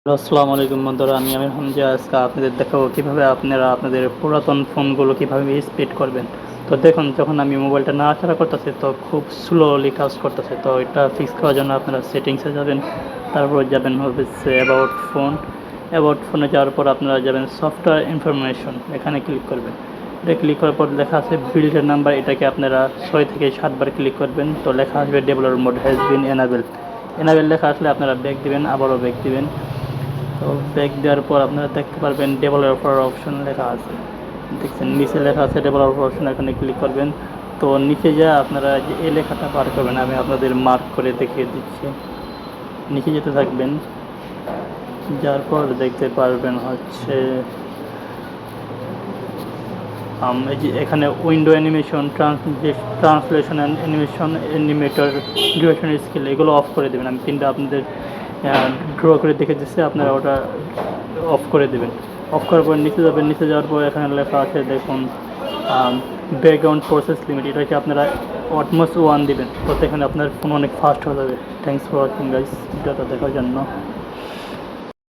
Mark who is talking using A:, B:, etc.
A: আসসালামু আলাইকুম বন্ধুরা, আমি আমির হামজা। আজকে আপনাদের দেখাবো কীভাবে আপনারা আপনাদের পুরাতন ফোনগুলো কীভাবে স্পিড করবেন। তো দেখুন, যখন আমি মোবাইলটা নাড়াচাড়া করতেছি তো খুব স্লোলি কাজ করতেছে। তো এটা ফিক্স করার জন্য আপনারা সেটিংসে যাবেন, তারপর যাবেন হচ্ছে অ্যাবাউট ফোনে যাওয়ার পর আপনারা যাবেন সফটওয়্যার ইনফরমেশন, এখানে ক্লিক করবেন। এটা ক্লিক করার পর লেখা আছে বিল্ডের নাম্বার, এটাকে আপনারা 6 থেকে 7 বার ক্লিক করবেন। তো লেখা আসবে developer mode has been enabled লেখা আসলে আপনারা ব্যাক দিবেন, আবারও ব্যাক দিবেন। তো ব্যাক দেওয়ার পর আপনারা দেখতে পারবেন ডেভেলপার অপশন লেখা আছে, দেখছেন নিচে লেখা আছে ডেভেলপার অপশন, এখানে ক্লিক করবেন। তো নিচে যা আপনারা যে এই লেখাটা পার করবেন, আমি আপনাদের মার্ক করে দেখিয়ে দিচ্ছি। নিচে যেতে থাকবেন, যার পর দেখতে পারবেন হচ্ছে এই যে এখানে window animation, translation animation, animator, duration scale, এগুলো অফ করে দেবেন। আমি তিনটা আপনাদের ড্র করে দেখে দিচ্ছি, আপনারা ওটা অফ করে দেবেন। অফ করার পর নিচে যাবেন, নিচে যাওয়ার পর এখানে লেখা আছে দেখুন ব্যাকগ্রাউন্ড প্রসেস লিমিট, এটাকে আপনারা অলমোস্ট 1 দিবেন। তো এখানে আপনার ফোন অনেক ফাস্ট হয়ে যাবে। থ্যাংকস ফর ওয়াচিং গাইস, ভিডিওটা দেখার জন্য।